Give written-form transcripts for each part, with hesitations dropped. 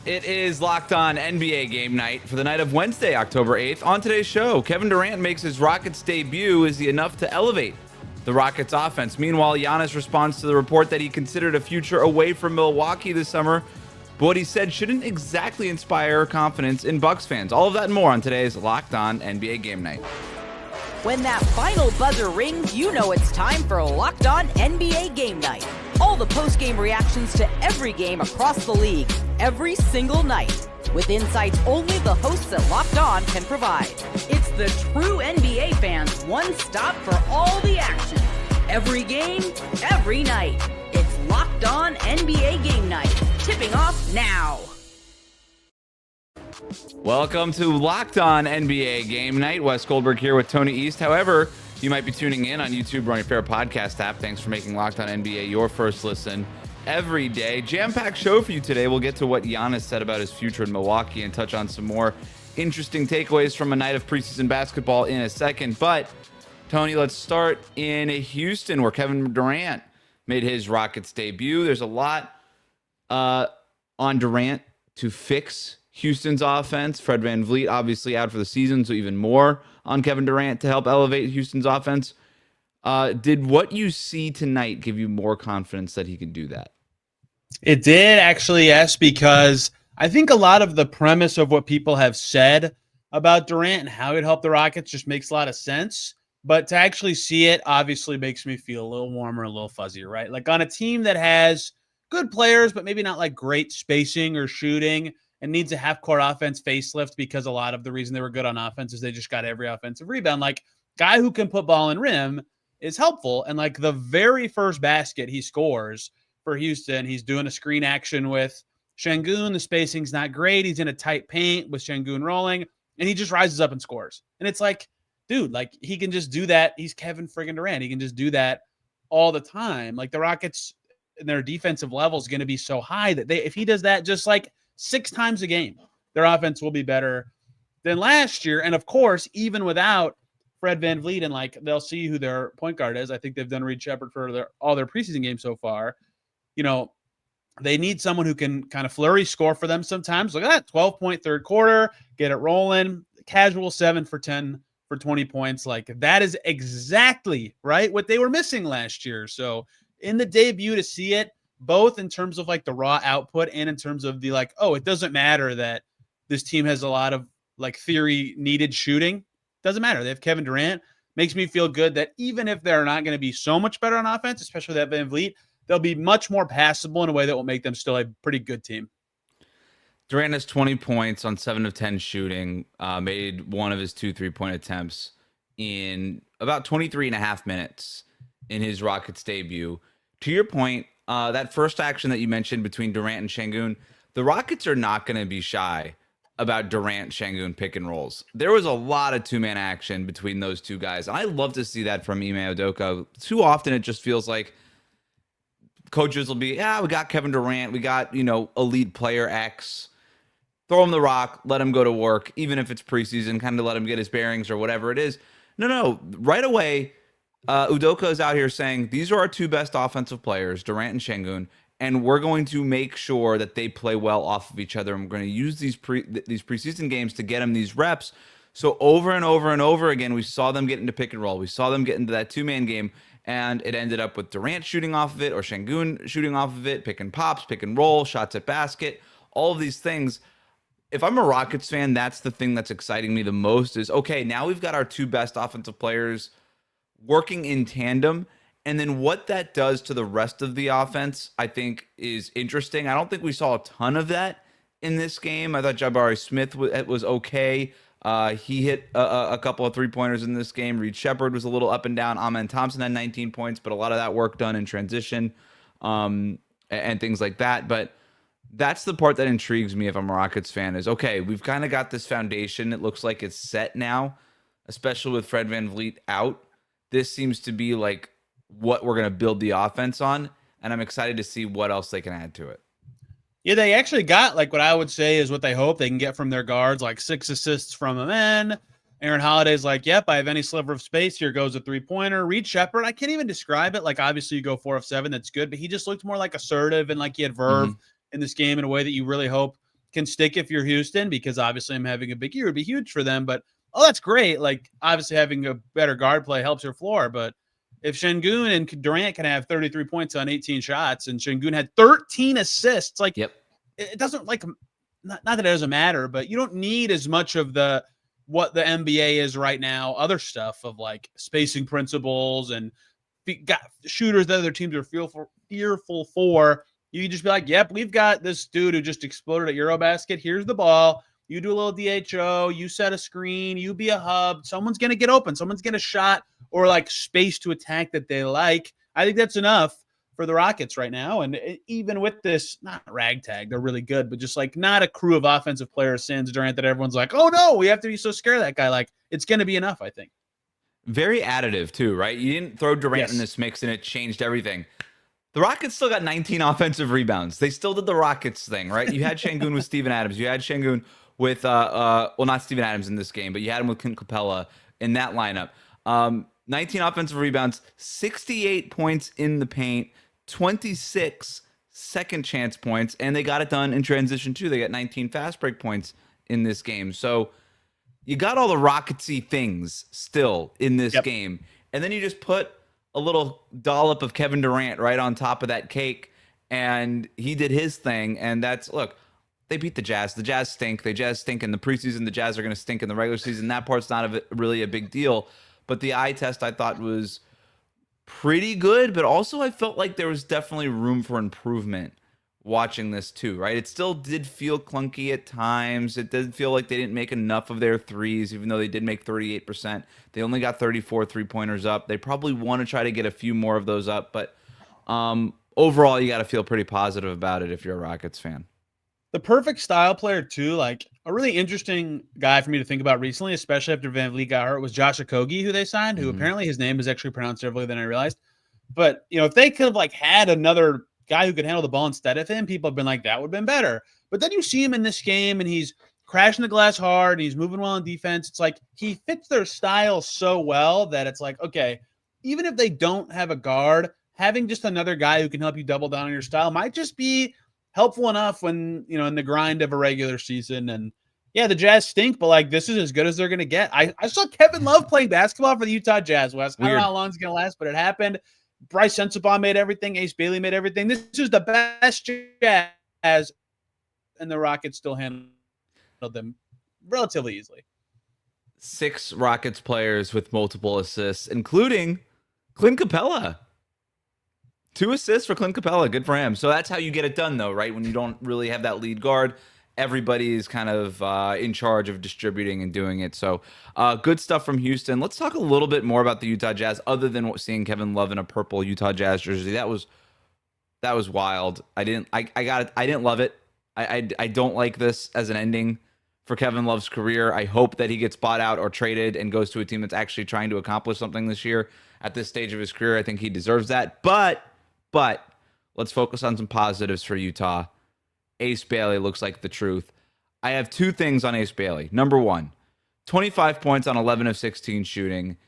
It is Locked On NBA Game Night for the night of Wednesday, October 8th. On today's show, Kevin Durant makes his Rockets debut. Is he enough to elevate the Rockets offense? Meanwhile, Giannis responds to the report that he considered a future away from Milwaukee this summer, but what he said shouldn't exactly inspire confidence in Bucks fans. All of that and more on today's Locked On NBA Game Night. When that final buzzer rings, you know it's time for Locked On NBA Game Night. All the post-game reactions to every game across the league, every single night, with insights only the hosts at Locked On can provide. It's the true NBA fans' one stop for all the action. Every game, every night. It's Locked On NBA Game Night. Tipping off now. Welcome to Locked On NBA Game Night. Wes Goldberg here with Tony East. However, you might be tuning in on YouTube or on your favorite podcast app. Thanks for making Locked On NBA your first listen every day. Jam-packed show for you today. We'll get to what Giannis said about his future in Milwaukee and touch on some more interesting takeaways from a night of preseason basketball in a second. But, Tony, let's start in Houston, where Kevin Durant made his Rockets debut. There's a lot on Durant to fix Houston's offense. Fred VanVleet obviously out for the season, so even more on Kevin Durant to help elevate Houston's offense. Did what you see tonight give you more confidence that he can do that? It did, actually, yes, because I think a lot of the premise of what people have said about Durant and how he'd help the Rockets just makes a lot of sense. But to actually see it obviously makes me feel a little warmer, a little fuzzier, right? Like on a team that has good players, but maybe not like great spacing or shooting, and needs a half-court offense facelift because a lot of the reason they were good on offense is they just got every offensive rebound. Like, guy who can put ball in rim is helpful. And, like, the very first basket he scores for Houston, he's doing a screen action with Şengün. The spacing's not great. He's in a tight paint with Şengün rolling, and he just rises up and scores. And it's like, dude, like, he can just do that. He's Kevin friggin' Durant. He can just do that all the time. Like, the Rockets, their defensive level is going to be so high that if he does that just, like, 6 times a game, their offense will be better than last year. And of course, even without Fred VanVleet, and like they'll see who their point guard is. I think they've done Reed Shepherd for all their preseason games so far. You know, they need someone who can kind of flurry score for them sometimes. Look at that 12-point third quarter, get it rolling, casual 7 for 10 for 20 points. Like that is exactly right what they were missing last year. So in the debut to see it, both in terms of like the raw output and in terms of the like, oh, it doesn't matter that this team has a lot of like theory needed shooting. Doesn't matter. They have Kevin Durant. Makes me feel good that even if they're not going to be so much better on offense, especially that VanVleet, they'll be much more passable in a way that will make them still a pretty good team. Durant has 20 points on 7 of 10 shooting, made one of his 2 3-point attempts in about 23 and a half minutes in his Rockets debut. To your point, that first action that you mentioned between Durant and Şengün, the Rockets are not going to be shy about Durant-Şengün pick and rolls. There was a lot of two-man action between those two guys. And I love to see that from Ime Udoka. Too often it just feels like coaches will be, we got Kevin Durant, we got, elite player X. Throw him the rock, let him go to work, even if it's preseason, kind of let him get his bearings or whatever it is. No. Right away, Udoka is out here saying, these are our 2 best offensive players, Durant and Şengün, and we're going to make sure that they play well off of each other. And we're going to use these preseason games to get them these reps. So over and over and over again, we saw them get into pick and roll. We saw them get into that 2-man game, and it ended up with Durant shooting off of it or Şengün shooting off of it, pick and pops, pick and roll, shots at basket, all of these things. If I'm a Rockets fan, that's the thing that's exciting me the most is, okay, now we've got our 2 best offensive players working in tandem, and then what that does to the rest of the offense, I think, is interesting. I don't think we saw a ton of that in this game. I thought Jabari Smith was okay. He hit a couple of 3-pointers in this game. Reed Shepherd was a little up and down. Amen Thompson had 19 points, but a lot of that work done in transition and things like that. But that's the part that intrigues me if I'm a Rockets fan is, okay, we've kind of got this foundation. It looks like it's set now, especially with Fred VanVleet out. This seems to be like what we're going to build the offense on, and I'm excited to see what else they can add to it. Yeah, they actually got like what I would say is what they hope they can get from their guards, like 6 assists from a man. Aaron Holiday's like, yep, I have any sliver of space. Here goes a 3-pointer. Reed Shepherd, I can't even describe it. Like, obviously you go 4 of 7. That's good, but he just looked more like assertive and like he had verve in this game in a way that you really hope can stick if you're Houston, because obviously I'm having a big year would be huge for them. But that's great. Like, obviously having a better guard play helps your floor. But if Şengün and Durant can have 33 points on 18 shots, and Şengün had 13 assists, like, it doesn't, like, not that it doesn't matter, but you don't need as much of what the NBA is right now, other stuff of like spacing principles and got shooters that other teams are fearful for. You just be like, yep, we've got this dude who just exploded at Eurobasket. Here's the ball. You do a little DHO, you set a screen, you be a hub. Someone's going to get open. Someone's going to shot or like space to attack that they like. I think that's enough for the Rockets right now. And even with this, not ragtag, they're really good, but just like not a crew of offensive players since Durant that everyone's like, oh no, we have to be so scared of that guy. Like, it's going to be enough, I think. Very additive too, right? You didn't throw Durant in this mix and it changed everything. The Rockets still got 19 offensive rebounds. They still did the Rockets thing, right? You had Şengün with Steven Adams. You had Şengün with, well, not Steven Adams in this game, but you had him with Clint Capella in that lineup. 19 offensive rebounds, 68 points in the paint, 26 second chance points, and they got it done in transition too. They got 19 fast break points in this game. So you got all the Rocketsy things still in this game. And then you just put a little dollop of Kevin Durant right on top of that cake, and he did his thing. And that's, look, they beat the Jazz. The Jazz stink. The Jazz stink in the preseason. The Jazz are going to stink in the regular season. That part's not really a big deal. But the eye test I thought was pretty good, but also I felt like there was definitely room for improvement watching this too, right? It still did feel clunky at times. It did feel like they didn't make enough of their threes, even though they did make 38%. They only got 34 three-pointers up. They probably want to try to get a few more of those up, but overall, you got to feel pretty positive about it if you're a Rockets fan. The perfect style player too, like a really interesting guy for me to think about recently, especially after Van Vliet got hurt, was Josh Okogie, who they signed, who apparently his name is actually pronounced differently than I realized. But, you know, if they could have like had another guy who could handle the ball instead of him, people have been like, that would have been better. But then you see him in this game and he's crashing the glass hard and he's moving well on defense. It's like he fits their style so well that it's like, okay, even if they don't have a guard, having just another guy who can help you double down on your style might just be helpful enough when, you know, in the grind of a regular season. And yeah, the Jazz stink, but like this is as good as they're going to get. I saw Kevin Love playing basketball for the Utah Jazz, Wes. I don't know how long it's going to last, but it happened. Bryce Sensabaugh made everything. Ace Bailey made everything. This is the best Jazz, and the Rockets still handled them relatively easily. 6 Rockets players with multiple assists, including Clint Capella. 2 assists for Clint Capella. Good for him. So that's how you get it done, though, right? When you don't really have that lead guard, everybody's kind of in charge of distributing and doing it. So good stuff from Houston. Let's talk a little bit more about the Utah Jazz, other than seeing Kevin Love in a purple Utah Jazz jersey. That was wild. I didn't love it. I don't like this as an ending for Kevin Love's career. I hope that he gets bought out or traded and goes to a team that's actually trying to accomplish something this year. At this stage of his career, I think he deserves that. But let's focus on some positives for Utah. Ace Bailey looks like the truth. I have 2 things on Ace Bailey. Number 1, 25 points on 11 of 16 shooting.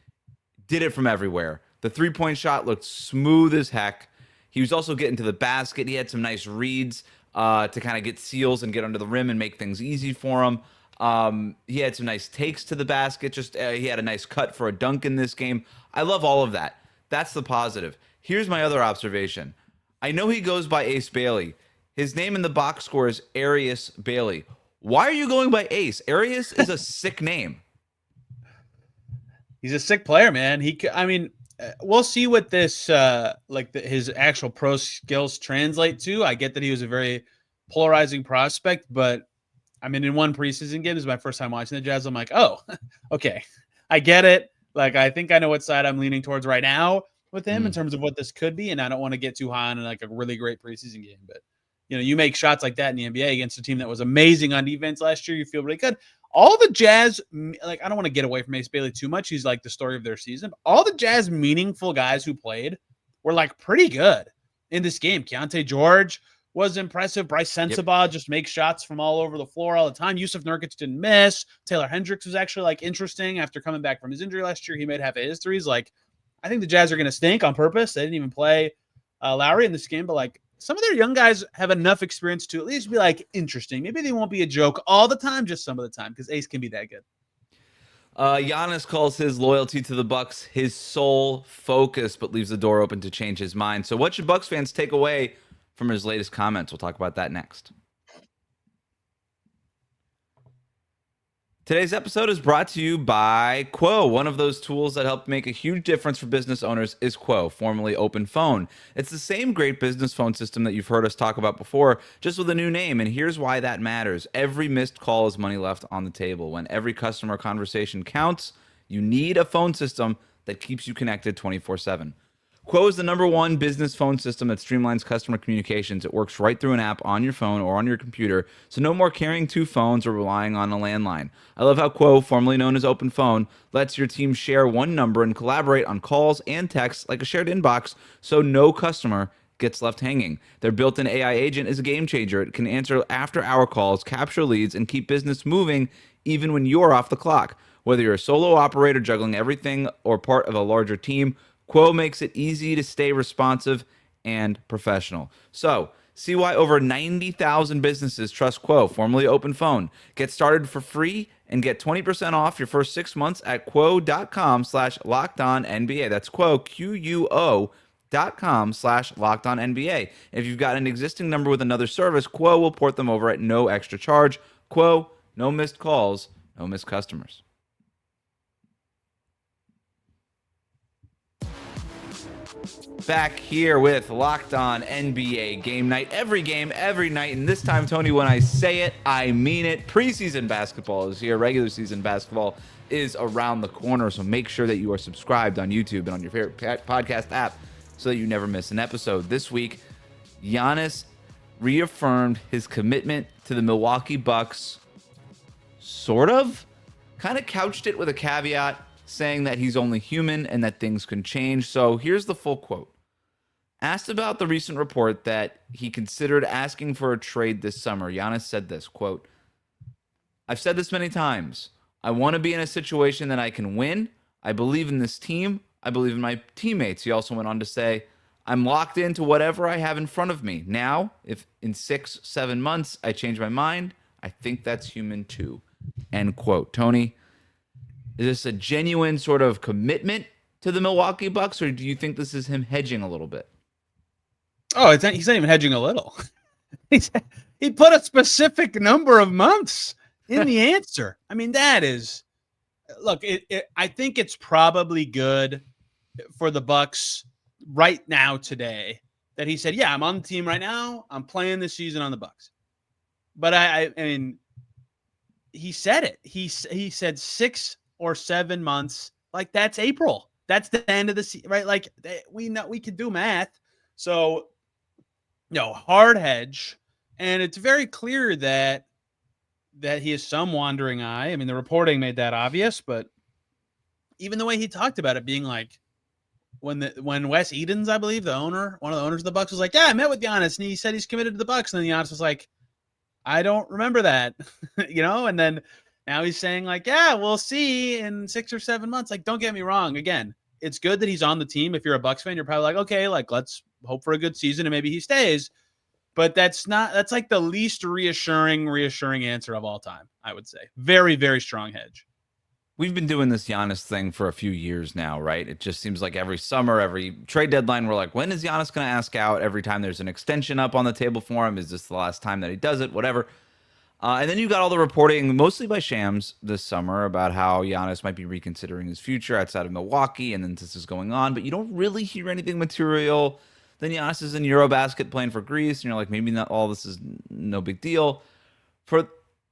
Did it from everywhere. The 3-point shot looked smooth as heck. He was also getting to the basket. He had some nice reads to kind of get seals and get under the rim and make things easy for him. He had some nice takes to the basket. He had a nice cut for a dunk in this game. I love all of that. That's the positive. Here's my other observation. I know he goes by Ace Bailey. His name in the box score is Arius Bailey. Why are you going by Ace? Arius is a sick name. He's a sick player, man. We'll see what this his actual pro skills translate to. I get that he was a very polarizing prospect, but I mean, in one preseason game, this is my first time watching the Jazz. I'm like, oh, okay, I get it. Like, I think I know what side I'm leaning towards right now with him in terms of what this could be, and I don't want to get too high on like a really great preseason game, but you know, you make shots like that in the NBA against a team that was amazing on defense last year, you feel really good. All the Jazz, like, I don't want to get away from Ace Bailey too much. He's like the story of their season. All the Jazz meaningful guys who played were like pretty good in this game. Keontae George was impressive. Bryce Sensabaugh just makes shots from all over the floor all the time. Yusuf Nurkic didn't miss. Taylor Hendricks was actually like interesting after coming back from his injury last year. He made half of his threes. Like, I think the Jazz are going to stink on purpose. They didn't even play Lowry in this game, but like some of their young guys have enough experience to at least be like interesting. Maybe they won't be a joke all the time, just some of the time, because Ace can be that good. Giannis calls his loyalty to the Bucks his sole focus, but leaves the door open to change his mind. So what should Bucks fans take away from his latest comments? We'll talk about that next. Today's episode is brought to you by Quo. One of those tools that help make a huge difference for business owners is Quo, formerly Open Phone. It's the same great business phone system that you've heard us talk about before, just with a new name, and here's why that matters. Every missed call is money left on the table. When every customer conversation counts, you need a phone system that keeps you connected 24/7. Quo is the #1 business phone system that streamlines customer communications. It works right through an app on your phone or on your computer, so no more carrying two phones or relying on a landline. I love how Quo, formerly known as Open Phone, lets your team share one number and collaborate on calls and texts like a shared inbox, so no customer gets left hanging. Their built-in AI agent is a game changer. It can answer after-hour calls, capture leads, and keep business moving even when you're off the clock. Whether you're a solo operator juggling everything or part of a larger team, Quo makes it easy to stay responsive and professional. So, see why over 90,000 businesses trust Quo, formerly Open Phone. Get started for free and get 20% off your first 6 months at quo.com/lockedonnba. That's Quo, QUO.com/lockedonnba. If you've got an existing number with another service, Quo will port them over at no extra charge. Quo, no missed calls, no missed customers. Back here with Locked On NBA Game Night. Every game, every night. And this time, Tony, when I say it, I mean it. Preseason basketball is here. Regular season basketball is around the corner. So make sure that you are subscribed on YouTube and on your favorite podcast app so that you never miss an episode. This week, Giannis reaffirmed his commitment to the Milwaukee Bucks. Sort of. Kind of couched it with a caveat, saying that he's only human and that things can change. So here's the full quote. Asked about the recent report that he considered asking for a trade this summer, Giannis said this, quote, "I've said this many times. I want to be in a situation that I can win. I believe in this team. I believe in my teammates." He also went on to say, "I'm locked into whatever I have in front of me. Now, if in 6-7 months I change my mind, I think that's human too." End quote. Tony, is this a genuine sort of commitment to the Milwaukee Bucks, or do you think this is him hedging a little bit? Oh, he's not even hedging a little. He put a specific number of months in the answer. I mean, that is, look, I think it's probably good for the Bucks right now today that he said, yeah, I'm on the team right now. I'm playing this season on the Bucks. But I mean, he said it. He said 6 or 7 months. Like, that's April. That's the end of the season, right? Like, we know we can do math. So, hard hedge. And it's very clear that he has some wandering eye. I mean, the reporting made that obvious, but even the way he talked about it being like, when Wes Edens, I believe, one of the owners of the Bucks, was like, yeah, I met with Giannis and he said he's committed to the Bucks. And then Giannis was like, I don't remember that, and then now he's saying like, yeah, we'll see in 6 or 7 months. Like, don't get me wrong. Again, it's good that he's on the team. If you're a Bucks fan, you're probably like, okay, like, let's hope for a good season and maybe he stays. But that's like the least reassuring answer of all time, I would say. Very, very strong hedge. We've been doing this Giannis thing for a few years now, right? It just seems like every summer, every trade deadline, we're like, when is Giannis going to ask out? Every time there's an extension up on the table for him, is this the last time that he does it? Whatever. And then you got all the reporting, mostly by Shams this summer, about how Giannis might be reconsidering his future outside of Milwaukee, and then this is going on. But you don't really hear anything material. Then Giannis is in Eurobasket playing for Greece, and you're like, maybe not all this is no big deal.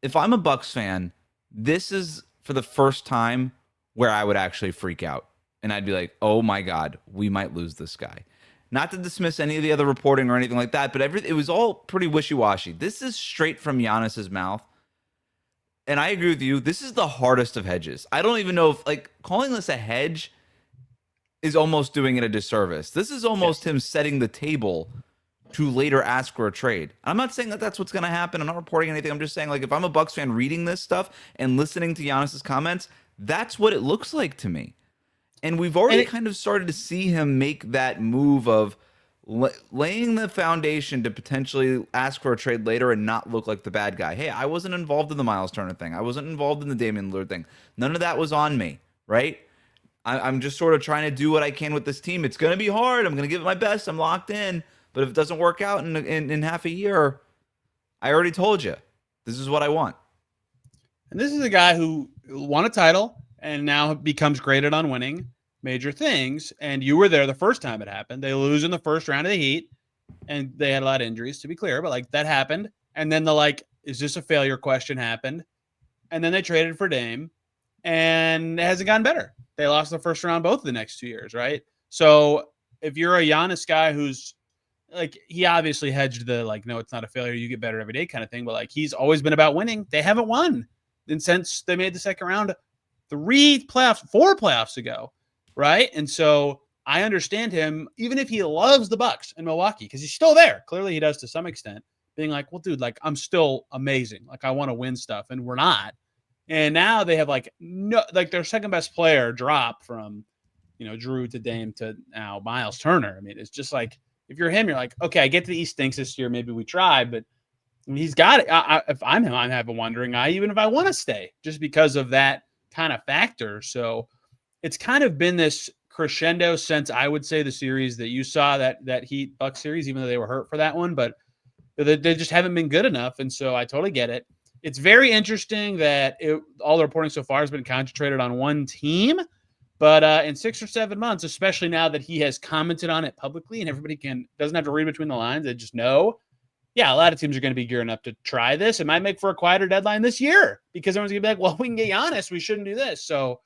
If I'm a Bucks fan, this is for the first time where I would actually freak out. And I'd be like, oh my God, we might lose this guy. Not to dismiss any of the other reporting or anything like that, but it was all pretty wishy-washy. This is straight from Giannis's mouth. And I agree with you. This is the hardest of hedges. I don't even know if, like, calling this a hedge is almost doing it a disservice. This is almost him setting the table to later ask for a trade. I'm not saying that that's what's going to happen. I'm not reporting anything. I'm just saying, like, if I'm a Bucks fan reading this stuff and listening to Giannis's comments, that's what it looks like to me. And we've already kind of started to see him make that move of, laying the foundation to potentially ask for a trade later and not look like the bad guy. Hey, I wasn't involved in the Miles Turner thing. I wasn't involved in the Damian Lillard thing. None of that was on me, right? I'm just sort of trying to do what I can with this team. It's going to be hard. I'm going to give it my best. I'm locked in. But if it doesn't work out in half a year, I already told you, this is what I want. And this is a guy who won a title and now becomes graded on winning major things. And you were there the first time it happened. They lose in the first round of the Heat, and they had a lot of injuries, to be clear, but like that happened. And then is this a failure question happened. And then they traded for Dame, and it hasn't gotten better. They lost the first round both of the next 2 years, right? So if you're a Giannis guy who's like, he obviously hedged the no, it's not a failure, you get better every day kind of thing, but like he's always been about winning. They haven't won. And since they made the second round 4 playoffs ago, right? And so I understand him, even if he loves the Bucks and Milwaukee, because he's still there. Clearly he does to some extent, being like, well, dude, like I'm still amazing. Like I want to win stuff, and we're not. And now they have their second best player drop from, Drew to Dame to now Miles Turner. I mean, it's just like, if you're him, you're like, okay, I get to the East stinks this year. Maybe we try, but he's got it. If I'm him, I'm having wondering, even if I want to stay, just because of that kind of factor. So it's kind of been this crescendo since, I would say, the series that you saw, that Heat Bucks series, even though they were hurt for that one, but they just haven't been good enough. And so I totally get it. It's very interesting that all the reporting so far has been concentrated on one team, but in 6 or 7 months, especially now that he has commented on it publicly and everybody doesn't have to read between the lines, they just know. Yeah, a lot of teams are going to be gearing up to try this. It might make for a quieter deadline this year because everyone's going to be like, well, we can get Giannis, we shouldn't do this. So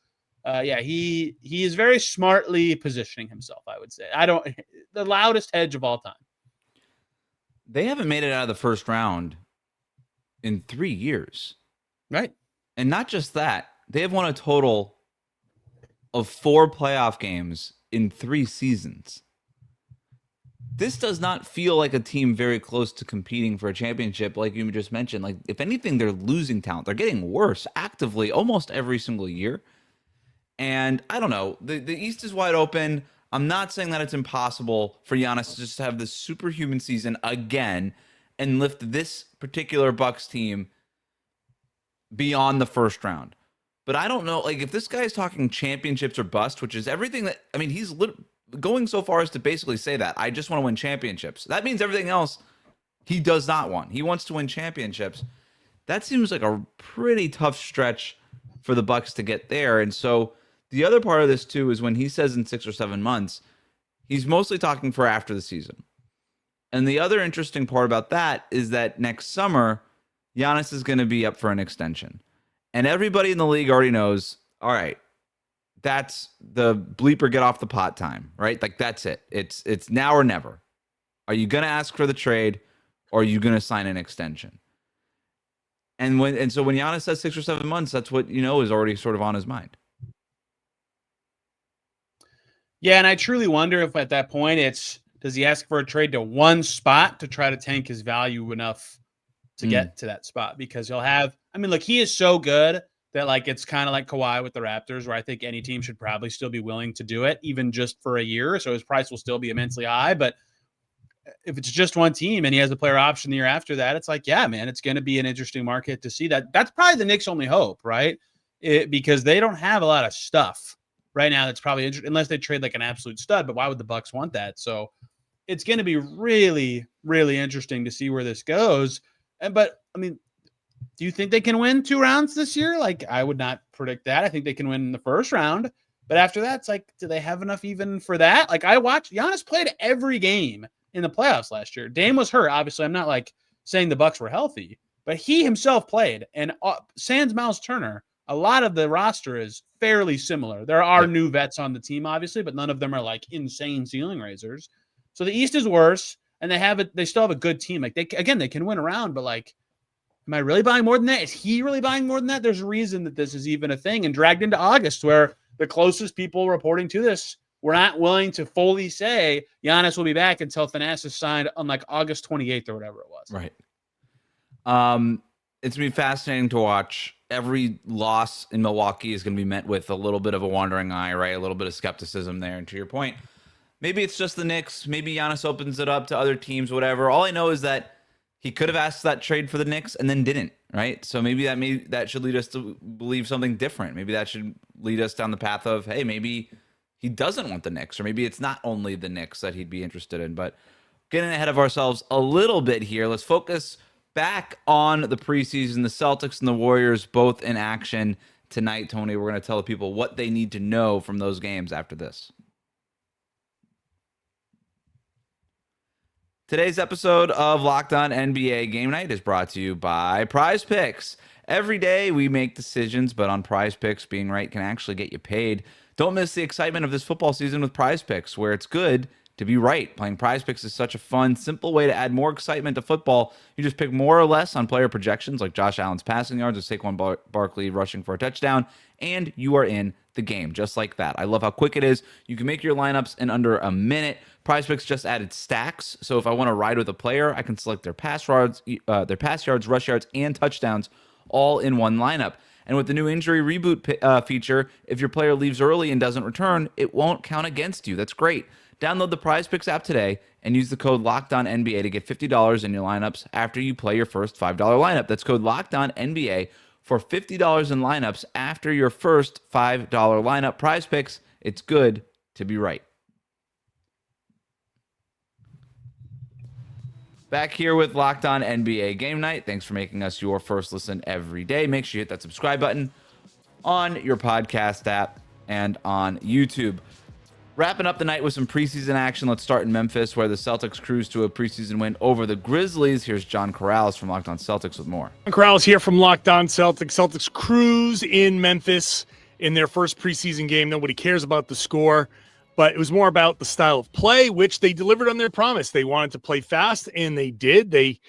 he is very smartly positioning himself, I would say. The loudest hedge of all time. They haven't made it out of the first round in 3 years. Right. And not just that, they have won a total of 4 playoff games in 3 seasons. This does not feel like a team very close to competing for a championship, like you just mentioned. Like, if anything, they're losing talent. They're getting worse actively almost every single year. And I don't know. The East is wide open. I'm not saying that it's impossible for Giannis to just have this superhuman season again and lift this particular Bucks team beyond the first round. But I don't know, like, if this guy is talking championships or bust, which is everything that, I mean, he's going so far as to basically say that I just want to win championships. That means everything else he does not want. He wants to win championships. That seems like a pretty tough stretch for the Bucks to get there. And so the other part of this too is when he says in 6 or 7 months, he's mostly talking for after the season. And the other interesting part about that is that next summer, Giannis is going to be up for an extension. And everybody in the league already knows, all right, that's the bleeper get off the pot time, right? Like, that's it. It's now or never. Are you going to ask for the trade, or are you going to sign an extension? And so when Giannis says 6 or 7 months, that's what, is already sort of on his mind. Yeah, and I truly wonder if at that point does he ask for a trade to one spot to try to tank his value enough to get to that spot? Because he'll have, look, he is so good that, like, it's kind of like Kawhi with the Raptors, where I think any team should probably still be willing to do it, even just for a year. So his price will still be immensely high. But if it's just one team and he has a player option the year after that, it's like, yeah, man, it's going to be an interesting market to see that. That's probably the Knicks' only hope, right? Because they don't have a lot of stuff right now that's probably interesting, unless they trade like an absolute stud. But why would the Bucks want that? So it's going to be really, really interesting to see where this goes. But do you think they can win 2 rounds this year? Like, I would not predict that. I think they can win in the first round. But after that, it's like, do they have enough even for that? Like, I watched Giannis played every game in the playoffs last year. Dame was hurt. Obviously, I'm not like saying the Bucks were healthy, but he himself played. And sans Miles Turner, a lot of the roster is fairly similar. There are new vets on the team, obviously, but none of them are like insane ceiling raisers. So the East is worse, and they still have a good team. Like, they can win around, but like, am I really buying more than that? Is he really buying more than that? There's a reason that this is even a thing, and dragged into August, where the closest people reporting to this were not willing to fully say Giannis will be back until Thanasis signed on like August 28th or whatever it was. Right. It's going to be fascinating to watch. Every loss in Milwaukee is going to be met with a little bit of a wandering eye, right? A little bit of skepticism there. And to your point, Maybe it's just the Knicks. Maybe Giannis opens it up to other teams, whatever. All I know is that he could have asked that trade for the Knicks and then didn't, right? So maybe that should lead us to believe something different. Maybe that should lead us down the path of, hey, maybe he doesn't want the Knicks, or maybe it's not only the Knicks that he'd be interested in. But getting ahead of ourselves a little bit here, let's focus back on the preseason. The Celtics and the Warriors both in action tonight, Tony. We're going to tell the people what they need to know from those games after this. Today's episode of Locked On NBA Game Night is brought to you by Prize Picks. Every day we make decisions, but on Prize Picks, being right can actually get you paid. Don't miss the excitement of this football season with Prize Picks, where it's good to be right. Playing Prize Picks is such a fun, simple way to add more excitement to football. You just pick more or less on player projections, like Josh Allen's passing yards or Saquon Barkley rushing for a touchdown, and you are in the game, just like that. I love how quick it is. You can make your lineups in under a minute. PrizePicks just added stacks, so if I want to ride with a player, I can select their pass yards, rush yards, and touchdowns all in one lineup. And with the new injury reboot feature, if your player leaves early and doesn't return, it won't count against you. That's great. Download the PrizePicks app today and use the code LOCKEDONNBA to get $50 in your lineups after you play your first $5 lineup. That's code LOCKEDONNBA for $50 in lineups after your first $5 lineup. PrizePicks, it's good to be right. Back here with Locked On NBA Game Night. Thanks for making us your first listen every day. Make sure you hit that subscribe button on your podcast app and on YouTube. Wrapping up the night with some preseason action. Let's start in Memphis, where the Celtics cruise to a preseason win over the Grizzlies. Here's John Corrales from Locked On Celtics with more. John Corrales here from Locked On Celtics. Celtics cruise in Memphis in their first preseason game. Nobody cares about the score, but it was more about the style of play, which they delivered on their promise. They wanted to play fast, and they did. They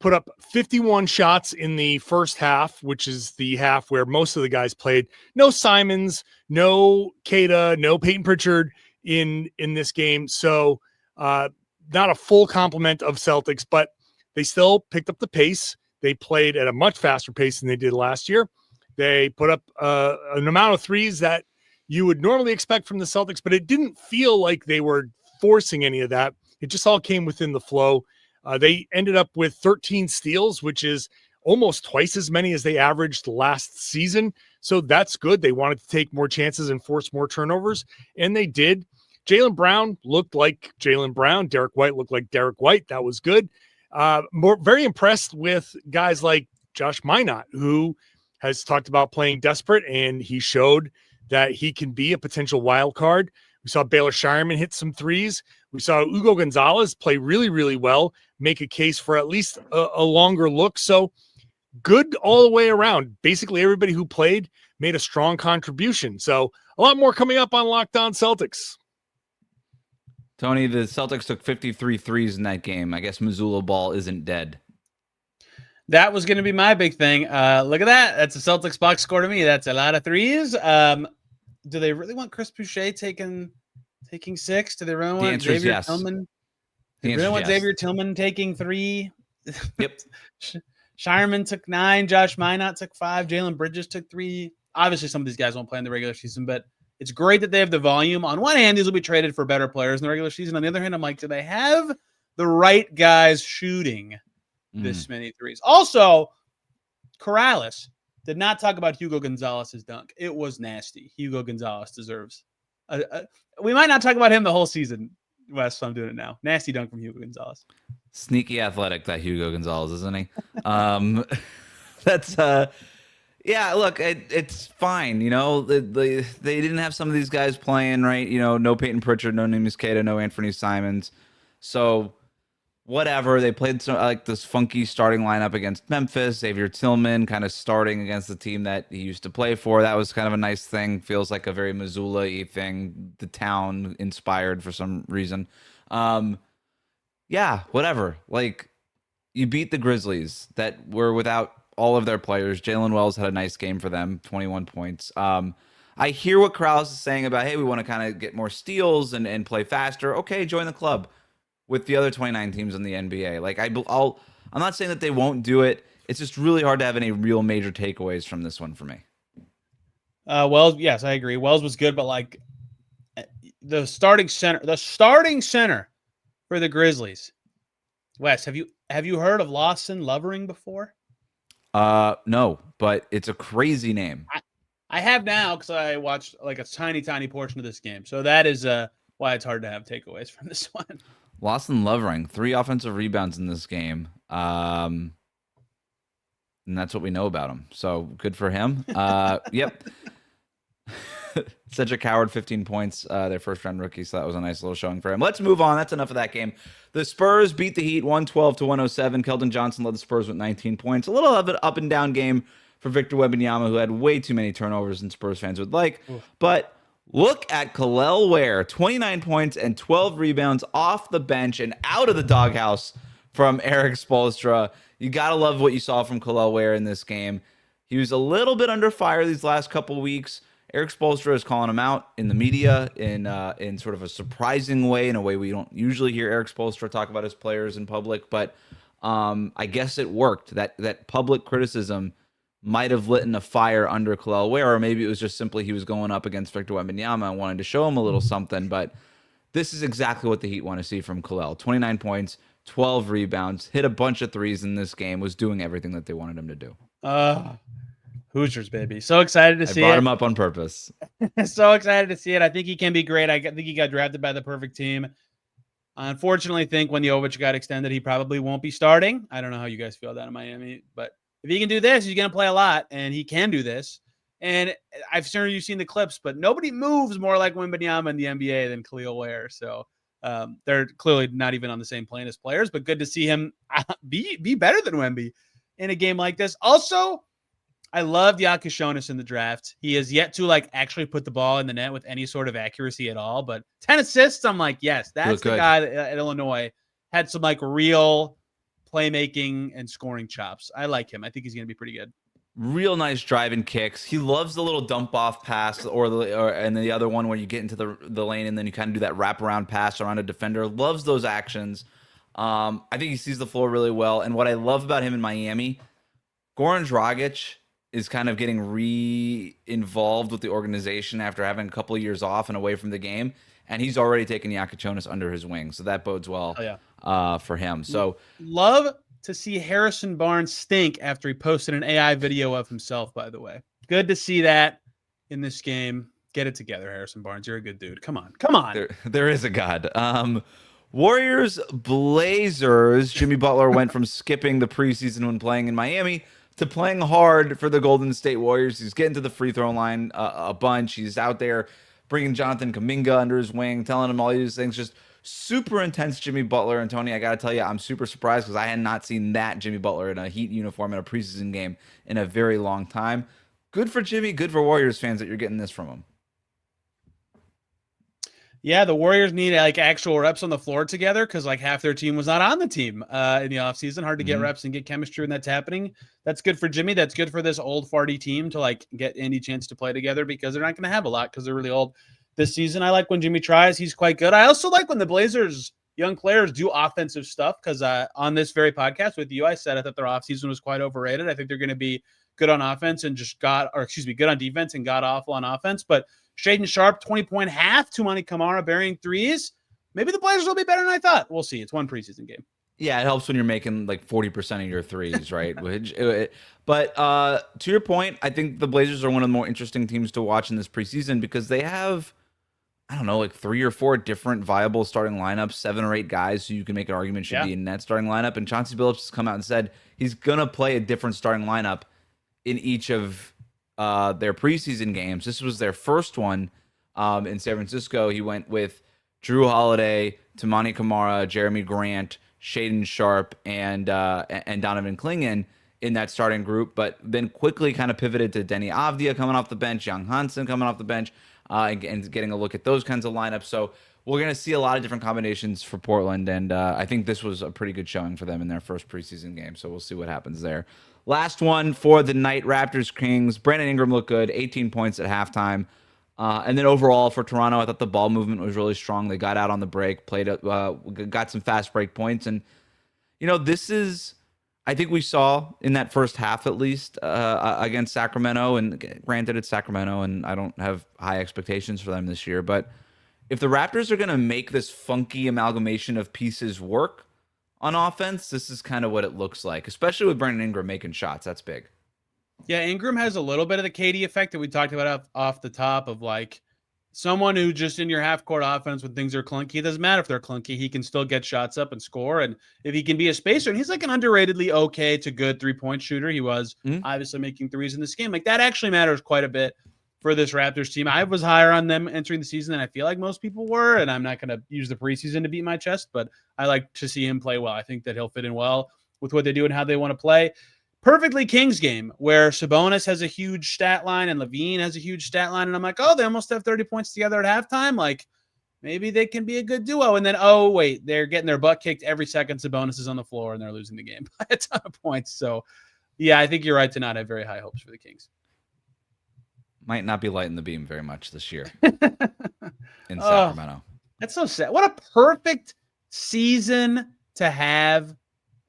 put up 51 shots in the first half, which is the half where most of the guys played. No Simons, no Kata, no Peyton Pritchard in this game. So not a full complement of Celtics, but they still picked up the pace. They played at a much faster pace than they did last year. They put up an amount of threes that you would normally expect from the Celtics, but it didn't feel like they were forcing any of that. It just all came within the flow. They ended up with 13 steals, which is almost twice as many as they averaged last season. So that's good. They wanted to take more chances and force more turnovers, and they did. Jaylen Brown looked like Jaylen Brown. Derek White looked like Derek White. That was good. Very impressed with guys like Josh Minott, who has talked about playing desperate, and he showed that he can be a potential wild card. We saw Baylor Shireman hit some threes. We saw Hugo Gonzalez play really, really well, make a case for at least a longer look. So good all the way around. Basically, everybody who played made a strong contribution. So a lot more coming up on Locked On Celtics. Tony, the Celtics took 53 threes in that game. I guess Missoula ball isn't dead. That was going to be my big thing. Look at that. That's a Celtics box score to me. That's a lot of threes. Do they really want Chris Boucher taking 6? Do they really want Xavier yes. Tillman? Do they really want Xavier Tillman taking 3? Yep. Shireman took 9. Josh Minott took 5. Jalen Bridges took 3. Obviously, some of these guys won't play in the regular season, but it's great that they have the volume. On one hand, these will be traded for better players in the regular season. On the other hand, I'm like, do they have the right guys shooting this many threes? Also, Corrales did not talk about Hugo Gonzalez's dunk. It was nasty. Hugo Gonzalez deserves. We might not talk about him the whole season, Wes, so I'm doing it now. Nasty dunk from Hugo Gonzalez. Sneaky athletic, that Hugo Gonzalez, isn't he? That's yeah, look, it's fine. You know, they didn't have some of these guys playing, right? You know, no Peyton Pritchard, no Neemias Queta, no Anthony Simons. So whatever, they played like this funky starting lineup against Memphis. Xavier Tillman kind of starting against the team that he used to play for. That was kind of a nice thing. Feels like a very Missoula-y thing. The town inspired for some reason. Yeah, whatever. Like, you beat the Grizzlies that were without all of their players. Jalen Wells had a nice game for them, 21 points. I hear what Corrales is saying about, hey, we want to kind of get more steals and play faster. Okay, join the club with the other 29 teams in the NBA. Like, I'm not saying that they won't do it. It's just really hard to have any real major takeaways from this one for me. Wells, yes, I agree. Wells was good, but like, the starting center for the Grizzlies. Wes, have you heard of Lawson Lovering before? No, but it's a crazy name. I have now because I watched like a tiny portion of this game. So that is why it's hard to have takeaways from this one. Lawson Lovering, 3 offensive rebounds in this game. And that's what we know about him. So good for him. Yep. Cedric Howard, 15 points, their first round rookie. So that was a nice little showing for him. Let's move on. That's enough of that game. The Spurs beat the Heat 112-107. Keldon Johnson led the Spurs with 19 points. A little of an up and down game for Victor Wembanyama, who had way too many turnovers than Spurs fans would like. Oof. But look at Khalil Ware, 29 points and 12 rebounds off the bench and out of the doghouse from Erik Spoelstra. You got to love what you saw from Khalil Ware in this game. He was a little bit under fire these last couple weeks. Erik Spoelstra is calling him out in the media in sort of a surprising way, in a way we don't usually hear Erik Spoelstra talk about his players in public. But I guess it worked. That public criticism might have lit a fire under Khalil Ware, or maybe it was just simply he was going up against Victor Wembanyama and wanted to show him a little something. But this is exactly what the Heat want to see from Khalil. 29 points, 12 rebounds, hit a bunch of threes in this game, was doing everything that they wanted him to do. Hoosiers, baby. So excited to see it. I brought him up on purpose. So excited to see it. I think he can be great. I think he got drafted by the perfect team. I unfortunately think when Jovic got extended, he probably won't be starting. I don't know how you guys feel down in Miami, but if he can do this, he's going to play a lot, and he can do this. And I've sure you've seen the clips, but nobody moves more like Wembanyama in the NBA than Khalil Ware. So they're clearly not even on the same plane as players, but good to see him be better than Wemby in a game like this. Also, I love Giannis in the draft. He has yet to actually put the ball in the net with any sort of accuracy at all, but 10 assists. I'm like, yes, that's the guy that, at Illinois had some real playmaking and scoring chops. I like him. I think he's going to be pretty good. Real nice driving kicks. He loves the little dump off pass and the other one where you get into the lane and then you kind of do that wraparound pass around a defender. Loves those actions. I think he sees the floor really well. And what I love about him in Miami, Goran Dragic is kind of getting re-involved with the organization after having a couple of years off and away from the game. And he's already taken Giannis under his wing. So that bodes well for him. So love to see Harrison Barnes stink after he posted an AI video of himself, by the way. Good to see that in this game. Get it together, Harrison Barnes. You're a good dude. Come on. There is a God. Warriors, Blazers. Jimmy Butler went from skipping the preseason when playing in Miami to playing hard for the Golden State Warriors. He's getting to the free throw line a bunch. He's out there bringing Jonathan Kuminga under his wing, telling him all these things. Just super intense Jimmy Butler. And Tony, I got to tell you, I'm super surprised because I had not seen that Jimmy Butler in a Heat uniform in a preseason game in a very long time. Good for Jimmy. Good for Warriors fans that you're getting this from him. Yeah, the Warriors need actual reps on the floor together because half their team was not on the team in the offseason. Hard to get reps and get chemistry when that's happening. That's good for Jimmy. That's good for this old farty team to get any chance to play together because they're not going to have a lot because they're really old this season. I like when Jimmy tries. He's quite good. I also like when the Blazers young players do offensive stuff because on this very podcast with you, I said I thought their offseason was quite overrated. I think they're going to be good on offense and good on defense and god awful on offense. But Shaedon Sharpe, 20-point half, Toumani Camara burying threes. Maybe the Blazers will be better than I thought. We'll see. It's one preseason game. Yeah, it helps when you're making 40% of your threes, right? But to your point, I think the Blazers are one of the more interesting teams to watch in this preseason because they have, 3 or 4 different viable starting lineups, 7 or 8 guys who you can make an argument should be in that starting lineup. And Chauncey Billups has come out and said he's going to play a different starting lineup in each of their preseason games. This was their first one in San Francisco. He went with Drew Holiday, Toumani Camara, Jeremy Grant, Shaedon Sharpe, and Donovan Clingan in that starting group, but then quickly kind of pivoted to Denny Avdia coming off the bench, Young Hansen coming off the bench, and getting a look at those kinds of lineups. So we're going to see a lot of different combinations for Portland, and I think this was a pretty good showing for them in their first preseason game, so we'll see what happens there. Last one for the night, Raptors Kings. Brandon Ingram looked good, 18 points at halftime. And then overall for Toronto, I thought the ball movement was really strong. They got out on the break, got some fast break points. And, this is, I think we saw in that first half at least against Sacramento. And granted, it's Sacramento, and I don't have high expectations for them this year. But if the Raptors are going to make this funky amalgamation of pieces work on offense, this is kind of what it looks like, especially with Brandon Ingram making shots. That's big. Yeah, Ingram has a little bit of the KD effect that we talked about off the top of like someone who just in your half court offense when things are clunky, it doesn't matter if they're clunky, he can still get shots up and score. And if he can be a spacer, and he's like an underratedly okay to good 3-point shooter. He was obviously making threes in this game. Like that actually matters quite a bit for this Raptors team. I was higher on them entering the season than I feel like most people were, and I'm not going to use the preseason to beat my chest, but I like to see him play well. I think that he'll fit in well with what they do and how they want to play. Perfectly Kings game where Sabonis has a huge stat line and Levine has a huge stat line, and I'm like, oh, they almost have 30 points together at halftime. Like maybe they can be a good duo. And then, oh wait, they're getting their butt kicked every second Sabonis is on the floor and they're losing the game by a ton of points. So yeah, I think you're right to not have very high hopes for the Kings. Might not be lighting the beam very much this year in Sacramento. That's so sad. What a perfect season to have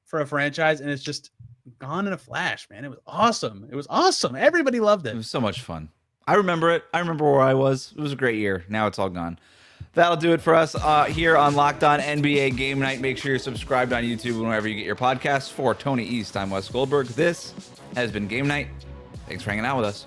for a franchise, and it's just gone in a flash, man. It was awesome. It was awesome. Everybody loved it. It was so much fun. I remember it. I remember where I was. It was a great year. Now it's all gone. That'll do it for us here on Locked On NBA Game Night. Make sure you're subscribed on YouTube and wherever you get your podcasts. For Tony East, I'm Wes Goldberg. This has been Game Night. Thanks for hanging out with us.